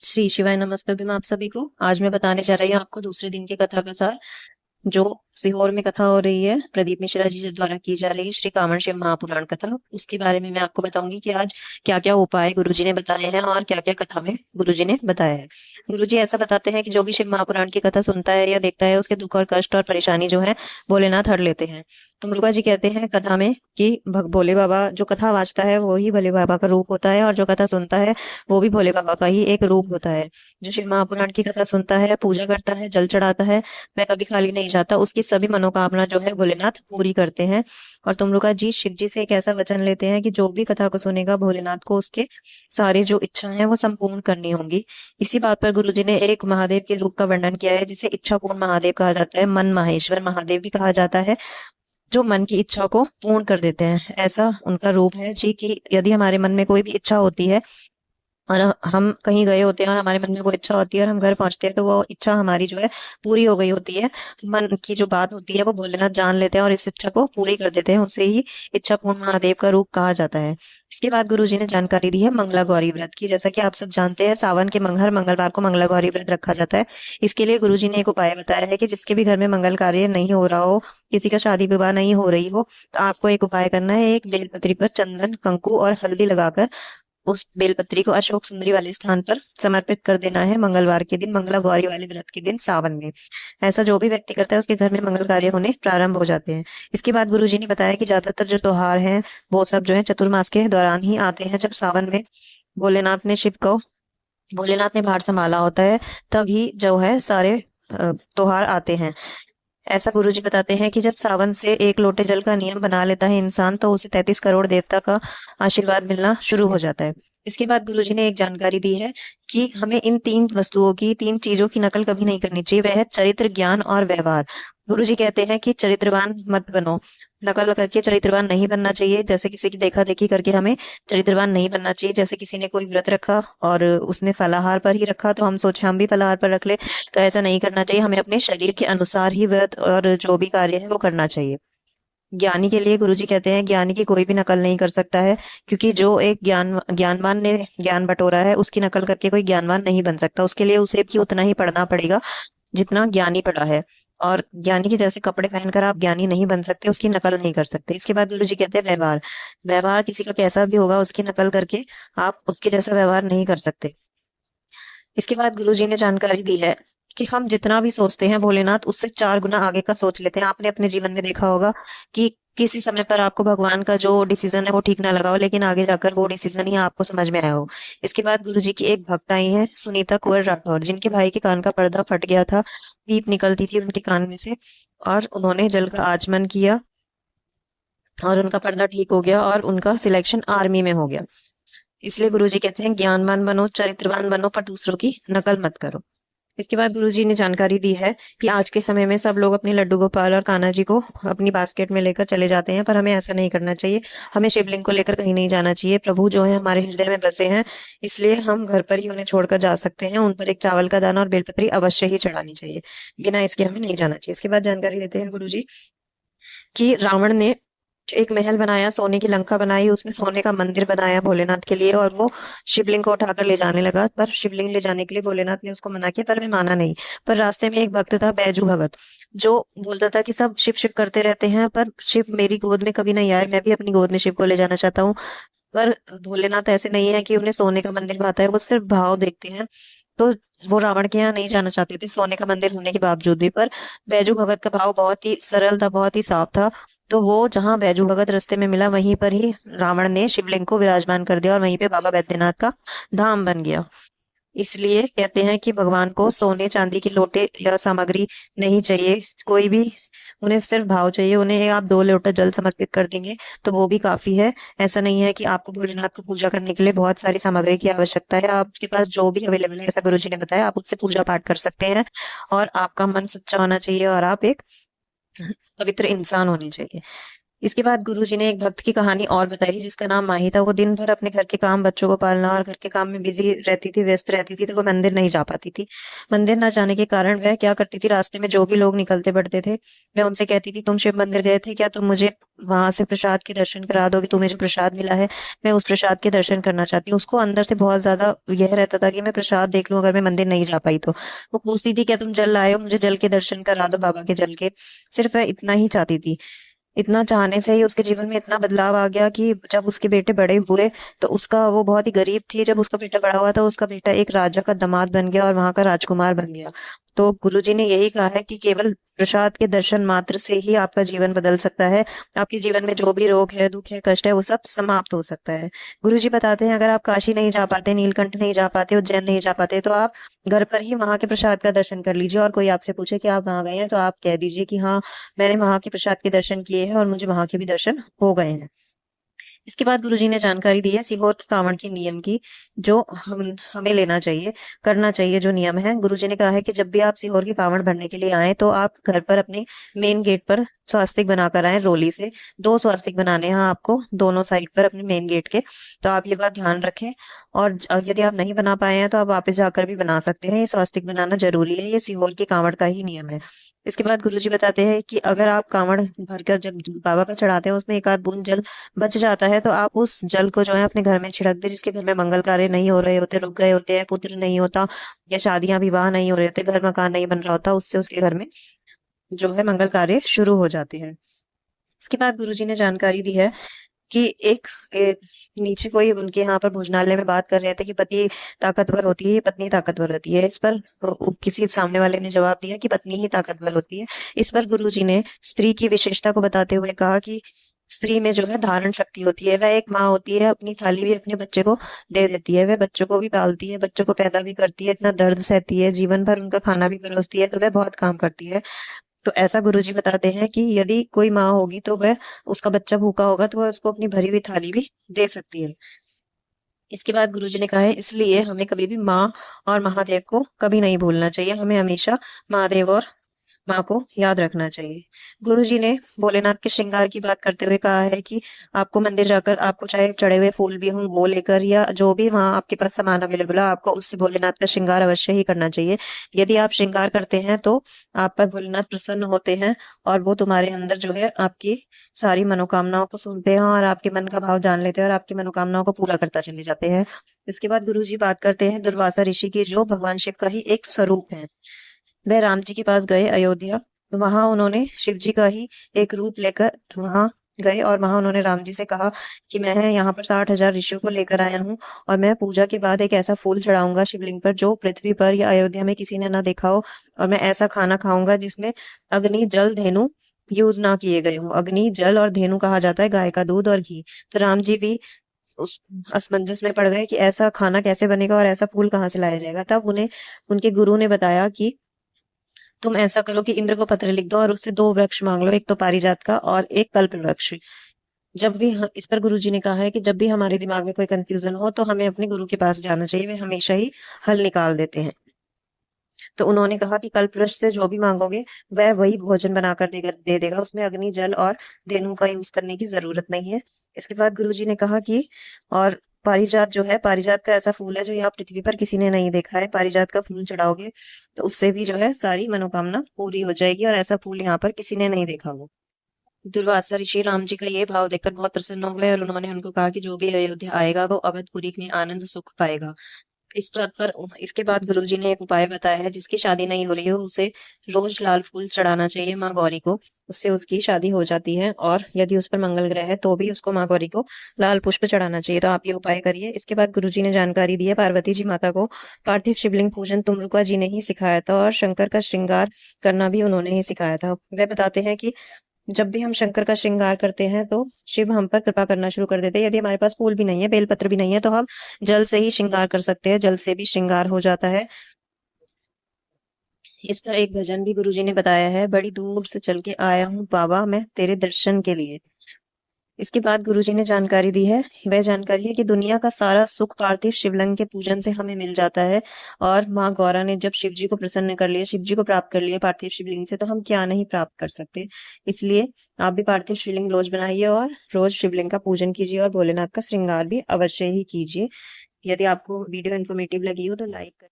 श्री शिवाय नमस्तुभ्यम आप सभी को। आज मैं बताने जा रही हूँ आपको दूसरे दिन की कथा का सार। जो सीहोर में कथा हो रही है, प्रदीप मिश्रा जी द्वारा की जा रही है श्री कामण शिव महापुराण कथा, उसके बारे में मैं आपको बताऊंगी कि आज क्या क्या उपाय गुरुजी ने बताए हैं और क्या क्या कथा में गुरुजी ने बताया है। गुरुजी ऐसा बताते हैं कि जो भी शिव महापुराण की कथा सुनता है या देखता है, उसके दुख और कष्ट और परेशानी जो है भोलेनाथ हर लेते हैं। तो मुरुगा जी कहते हैं कथा में कि भोले बाबा जो कथा वाचता है वो ही भोले बाबा का रूप होता है, और जो कथा सुनता है वो भी भोले बाबा का ही एक रूप होता है। जो शिव महापुराण की कथा सुनता है, पूजा करता है, जल चढ़ाता है, वह कभी खाली नहीं जाता, उसकी सभी मनोकामना जो है भोलेनाथ पूरी करते हैं। और तुमरुका जी शिव जी से एक ऐसा वचन लेते हैं कि जो भी कथा को सुनेगा भोलेनाथ को उसके सारे जो इच्छा है वो संपूर्ण करनी होंगी। इसी बात पर गुरुजी ने एक महादेव के रूप का वर्णन किया है, जिसे इच्छा पूर्ण महादेव कहा जाता है, मन माहेश्वर महादेव भी कहा जाता है, जो मन की इच्छा को पूर्ण कर देते हैं। ऐसा उनका रूप है जी कि यदि हमारे मन में कोई भी इच्छा होती है और हम कहीं गए होते हैं और हमारे मन में वो इच्छा होती है और हम घर पहुंचते हैं, तो वो इच्छा हमारी जो है पूरी हो गई होती है। मन की जो बात होती है वो भोलेनाथ जान लेते हैं और इस इच्छा को पूरी कर देते हैं, उसे ही इच्छा पूर्ण महादेव का रूप कहा जाता है। इसके बाद गुरु जी ने जानकारी दी है मंगला गौरी व्रत की। जैसा कि आप सब जानते हैं, सावन के हर मंगलवार को मंगला गौरी व्रत रखा जाता है। इसके लिए गुरु जी ने एक उपाय बताया है कि जिसके भी घर में मंगल कार्य नहीं हो रहा हो, किसी का शादी विवाह नहीं हो रही हो, तो आपको एक उपाय करना है। एक बेलपत्री पर चंदन, कंकु और हल्दी लगाकर उस बेलपत्री को अशोक सुंदरी वाले स्थान पर समर्पित कर देना है मंगलवार के दिन, मंगला गौरी वाले व्रत के दिन सावन में। ऐसा जो भी व्यक्ति करता है उसके घर में मंगल कार्य होने प्रारंभ हो जाते हैं। इसके बाद गुरुजी ने बताया कि ज्यादातर जो त्योहार हैं वो सब जो है चतुर्मास के दौरान ही आते हैं। जब सावन में भोलेनाथ ने शिव को भोलेनाथ ने भार संभाला होता है, तभी जो है सारे त्योहार आते हैं। ऐसा गुरुजी बताते हैं कि जब सावन से एक लोटे जल का नियम बना लेता है इंसान, तो उसे 33 करोड़ देवता का आशीर्वाद मिलना शुरू हो जाता है। इसके बाद गुरुजी ने एक जानकारी दी है कि हमें इन तीन वस्तुओं की, तीन चीजों की नकल कभी नहीं करनी चाहिए। वह है चरित्र, ज्ञान और व्यवहार। गुरुजी कहते हैं कि चरित्रवान मत बनो, नकल करके चरित्रवान नहीं बनना चाहिए। जैसे किसी की देखा देखी करके हमें चरित्रवान नहीं बनना चाहिए। जैसे किसी ने कोई व्रत रखा और उसने फलाहार पर ही रखा, तो हम सोचे हम भी फलाहार पर रख ले, तो ऐसा नहीं करना चाहिए। हमें अपने शरीर के अनुसार ही व्रत और जो भी कार्य है वो करना चाहिए। ज्ञानी के लिए गुरुजी कहते हैं ज्ञानी की कोई भी नकल नहीं कर सकता है, क्योंकि जो एक ज्ञानवान ने ज्ञान बटोरा है उसकी नकल करके कोई ज्ञानवान नहीं बन सकता। उसके लिए उसे भी उतना ही पढ़ना पड़ेगा जितना ज्ञानी पढ़ा है। और ज्ञानी के जैसे कपड़े पहनकर आप ज्ञानी नहीं बन सकते, उसकी नकल नहीं कर सकते। इसके बाद गुरुजी कहते हैं व्यवहार। व्यवहार किसी का कैसा भी होगा, उसकी नकल करके आप उसके जैसा व्यवहार नहीं कर सकते। इसके बाद गुरुजी ने जानकारी दी है कि हम जितना भी सोचते हैं भोलेनाथ उससे 4 गुना आगे का सोच लेते हैं। आपने अपने जीवन में देखा होगा कि किसी समय पर आपको भगवान का जो डिसीजन है वो ठीक ना लगा हो, लेकिन आगे जाकर वो डिसीजन ही आपको समझ में आया हो। इसके बाद गुरुजी की एक भक्त आई है, सुनीता कुंवर राठौर, जिनके भाई के कान का पर्दा फट गया था, पीप निकलती थी उनके कान में से, और उन्होंने जल का आचमन किया और उनका पर्दा ठीक हो गया और उनका सिलेक्शन आर्मी में हो गया। इसलिए गुरुजी कहते हैं ज्ञानवान बनो, चरित्रवान बनो, पर दूसरों की नकल मत करो। इसके बाद गुरुजी ने जानकारी दी है कि आज के समय में सब लोग अपने लड्डू गोपाल और कान्हा जी को अपनी बास्केट में लेकर चले जाते हैं, पर हमें ऐसा नहीं करना चाहिए। हमें शिवलिंग को लेकर कहीं नहीं जाना चाहिए। प्रभु जो है हमारे हृदय में बसे हैं, इसलिए हम घर पर ही उन्हें छोड़कर जा सकते हैं। उन पर एक चावल का दाना और बेलपत्री अवश्य ही चढ़ानी चाहिए, बिना इसके हमें नहीं जाना चाहिए। इसके बाद जानकारी देते हैं गुरुजी कि रावण ने एक महल बनाया, सोने की लंका बनाई, उसमें सोने का मंदिर बनाया भोलेनाथ के लिए, और वो शिवलिंग को उठाकर ले जाने लगा। पर शिवलिंग ले जाने के लिए भोलेनाथ ने उसको मना किया, पर वह माना नहीं। पर रास्ते में एक भक्त था, बैजू भगत, जो बोलता था कि सब शिव शिव करते रहते हैं, पर शिव मेरी गोद में कभी नहीं आए, मैं भी अपनी गोद में शिव को ले जाना चाहता हूँ। पर भोलेनाथ ऐसे नहीं है कि उन्हें सोने का मंदिर भाता है, वो सिर्फ भाव देखते हैं। तो वो रावण के यहाँ नहीं जाना चाहते थे सोने का मंदिर होने के बावजूद भी। पर बैजू भगत का भाव बहुत ही सरल था, बहुत ही साफ था। तो वो जहाँ बैजू भगत रास्ते में मिला, वहीं पर ही रावण ने शिवलिंग को विराजमान कर दिया और वहीं पे बाबा बैद्यनाथ का धाम बन गया। इसलिए कहते हैं कि भगवान को सोने चांदी के लोटे या सामग्री नहीं चाहिए कोई भी, उन्हें सिर्फ भाव चाहिए। उन्हें आप 2 लोटा जल समर्पित कर देंगे तो वो भी काफी है। ऐसा नहीं है कि आपको भोलेनाथ को पूजा करने के लिए बहुत सारी सामग्री की आवश्यकता है। आपके पास जो भी अवेलेबल है, ऐसा गुरुजी ने बताया, आप उससे पूजा पाठ कर सकते हैं। और आपका मन सच्चा होना चाहिए और आप एक पवित्र इंसान होने चाहिए। इसके बाद गुरुजी ने एक भक्त की कहानी और बताई जिसका नाम माही था। वो दिन भर अपने घर के काम, बच्चों को पालना और घर के काम में बिजी रहती थी, व्यस्त रहती थी, तो वो मंदिर नहीं जा पाती थी। मंदिर ना जाने के कारण वह क्या करती थी, रास्ते में जो भी लोग निकलते बढ़ते थे, मैं उनसे कहती थी, तुम शिव मंदिर गए थे क्या? तुम मुझे वहां से प्रसाद के दर्शन करा दोगे? तुम्हें जो प्रसाद मिला है, मैं उस प्रसाद के दर्शन करना चाहती हूँ। उसको अंदर से बहुत ज्यादा यह रहता था कि मैं प्रसाद देख लूं अगर मैं मंदिर नहीं जा पाई तो। वो पूछती थी, क्या तुम जल लाए हो? मुझे जल के दर्शन करा दो, बाबा के जल के। सिर्फ वह इतना ही चाहती थी। इतना चाहने से ही उसके जीवन में इतना बदलाव आ गया कि जब उसके बेटे बड़े हुए तो उसका, वो बहुत ही गरीब थी, जब उसका बेटा बड़ा हुआ तो उसका बेटा एक राजा का दामाद बन गया और वहां का राजकुमार बन गया। तो गुरुजी ने यही कहा है कि केवल प्रसाद के दर्शन मात्र से ही आपका जीवन बदल सकता है। आपके जीवन में जो भी रोग है, दुख है, कष्ट है, वो सब समाप्त हो सकता है। गुरुजी बताते हैं, अगर आप काशी नहीं जा पाते, नीलकंठ नहीं जा पाते, उज्जैन नहीं जा पाते, तो आप घर पर ही वहां के प्रसाद का दर्शन कर लीजिए। और कोई आपसे पूछे कि आप वहां गए हैं, तो आप कह दीजिए कि हाँ, मैंने वहां के प्रसाद के दर्शन किए हैं और मुझे वहां के भी दर्शन हो गए हैं। इसके बाद गुरुजी ने जानकारी दी है सीहोर के कांवड़ के नियम की, जो हमें लेना चाहिए, करना चाहिए। जो नियम है, गुरुजी ने कहा है कि जब भी आप सीहोर के कांवड़ भरने के लिए आए, तो आप घर पर अपने मेन गेट पर स्वास्तिक बनाकर आए, रोली से। 2 स्वास्तिक बनाने हैं आपको, दोनों साइड पर अपने मेन गेट के। तो आप ये बात ध्यान रखें। और यदि आप नहीं बना पाए हैं तो आप वापस जाकर भी बना सकते हैं। ये स्वास्तिक बनाना जरूरी है, ये सीहोर के कांवड़ का ही नियम है। इसके बाद गुरुजी बताते हैं कि अगर आप कांवड़ भरकर जब बाबा पर चढ़ाते हैं, उसमें एक आध बूंद जल बच जाता है, तो आप उस जल को जो है अपने घर में छिड़क दे। जिसके घर में मंगल कार्य नहीं हो रहे होते, रुक गए होते हैं, पुत्र नहीं होता, या शादियां विवाह नहीं हो रहे होते, घर मकान नहीं बन रहा होता, उससे उसके घर में जो है मंगल कार्य शुरू हो जाते हैं। इसके बाद गुरुजी ने जानकारी दी है कि नीचे कोई उनके यहाँ पर भोजनालय में बात कर रहे थे कि पति ताकतवर होती है, पत्नी ताकतवर होती है। इस पर किसी सामने वाले ने जवाब दिया कि पत्नी ही ताकतवर होती है। इस पर गुरुजी ने स्त्री की विशेषता को बताते हुए कहा कि स्त्री में जो है धारण शक्ति होती है। वह एक माँ होती है, अपनी थाली भी अपने बच्चे को दे देती है, वह बच्चों को भी पालती है, बच्चों को पैदा भी करती है, इतना दर्द सहती है, जीवन भर उनका खाना भी परोसती है, तो वह बहुत काम करती है। तो ऐसा गुरुजी बताते हैं कि यदि कोई माँ होगी तो वह, उसका बच्चा भूखा होगा तो वह उसको अपनी भरी हुई थाली भी दे सकती है। इसके बाद गुरुजी ने कहा है, इसलिए हमें कभी भी माँ और महादेव को कभी नहीं भूलना चाहिए। हमें हमेशा महादेव और माँ को याद रखना चाहिए। गुरुजी ने भोलेनाथ के श्रृंगार की बात करते हुए कहा है कि आपको मंदिर जाकर, आपको चाहे चढ़े हुए फूल भी हों वो लेकर, या जो भी वहां आपके पास सामान अवेलेबल है, आपको उससे भोलेनाथ का श्रृंगार अवश्य ही करना चाहिए। यदि आप श्रृंगार करते हैं तो आप पर भोलेनाथ प्रसन्न होते हैं, और वो तुम्हारे अंदर जो है आपकी सारी मनोकामनाओं को सुनते हैं और आपके मन का भाव जान लेते हैं और आपकी मनोकामनाओं को पूरा करता चले जाते हैं। इसके बाद गुरुजी बात करते हैं दुर्वासा ऋषि की, जो भगवान शिव का ही एक स्वरूप है। वह राम जी के पास गए अयोध्या, तो वहां उन्होंने शिव जी का ही एक रूप लेकर वहां गए, और वहां उन्होंने राम जी से कहा कि मैं यहाँ पर 60,000 ऋषियों को लेकर आया हूँ, और मैं पूजा के बाद एक ऐसा फूल चढ़ाऊंगा शिवलिंग पर जो पृथ्वी पर या अयोध्या में किसी ने ना देखा हो। और मैं ऐसा खाना खाऊंगा जिसमें अग्नि जल धेनु यूज ना किए गए हों। अग्नि जल और धेनु कहा जाता है गाय का दूध और घी। तो राम जी भी उस असमंजस में पड़ गए कि ऐसा खाना कैसे बनेगा और ऐसा फूल कहाँ से लाया जाएगा। तब उन्हें उनके गुरु ने बताया कि तुम ऐसा करो कि इंद्र को पत्र लिख दो और उससे 2 वृक्ष मांग लो, एक तो पारिजात का और एक कल्प वृक्ष। जब भी इस पर गुरुजी ने कहा है कि जब भी हमारे दिमाग में कोई कंफ्यूजन हो तो हमें अपने गुरु के पास जाना चाहिए, वे हमेशा ही हल निकाल देते हैं। तो उन्होंने कहा कि कल्प वृक्ष से जो भी मांगोगे वह वही भोजन बनाकर दे देगा, उसमें अग्नि जल और धेनु का यूज करने की जरूरत नहीं है। इसके बाद गुरुजी ने कहा कि, और पारिजात जो है, पारिजात का ऐसा फूल है जो यहाँ पृथ्वी पर किसी ने नहीं देखा है। पारिजात का फूल चढ़ाओगे तो उससे भी जो है सारी मनोकामना पूरी हो जाएगी, और ऐसा फूल यहाँ पर किसी ने नहीं देखा हो। दुर्वासा ऋषि राम जी का ये भाव देखकर बहुत प्रसन्न हो गए, और उन्होंने उनको कहा कि जो भी अयोध्या आएगा वो अवधपुरी में आनंद सुख पाएगा। इस बात पर इसके बाद गुरुजी ने एक उपाय बताया है, जिसकी शादी नहीं हो रही हो उसे रोज लाल फूल चढ़ाना चाहिए माँ गौरी को। उससे उसकी शादी हो जाती है, और यदि उस पर मंगल ग्रह है तो भी उसको माँ गौरी को लाल पुष्प चढ़ाना चाहिए। तो आप ये उपाय करिए। इसके बाद गुरुजी ने जानकारी दी है, पार्वती जी माता को पार्थिव शिवलिंग पूजन तुमरुका जी ने ही सिखाया था, और शंकर का श्रृंगार करना भी उन्होंने ही सिखाया था। वह बताते हैं कि जब भी हम शंकर का श्रृंगार करते हैं तो शिव हम पर कृपा करना शुरू कर देते हैं। यदि हमारे पास फूल भी नहीं है, बेलपत्र भी नहीं है, तो हम जल से ही श्रृंगार कर सकते हैं, जल से भी श्रृंगार हो जाता है। इस पर एक भजन भी गुरुजी ने बताया है, बड़ी दूर से चल के आया हूँ बाबा मैं तेरे दर्शन के लिए। इसके बाद गुरुजी ने जानकारी दी है, वह जानकारी है कि दुनिया का सारा सुख पार्थिव शिवलिंग के पूजन से हमें मिल जाता है। और माँ गौरा ने जब शिव जी को प्रसन्न कर लिया, शिव जी को प्राप्त कर लिया पार्थिव शिवलिंग से, तो हम क्या नहीं प्राप्त कर सकते। इसलिए आप भी पार्थिव शिवलिंग रोज बनाइए और रोज शिवलिंग का पूजन कीजिए और भोलेनाथ का श्रृंगार भी अवश्य ही कीजिए। यदि आपको वीडियो इन्फॉर्मेटिव लगी हो तो लाइक करें।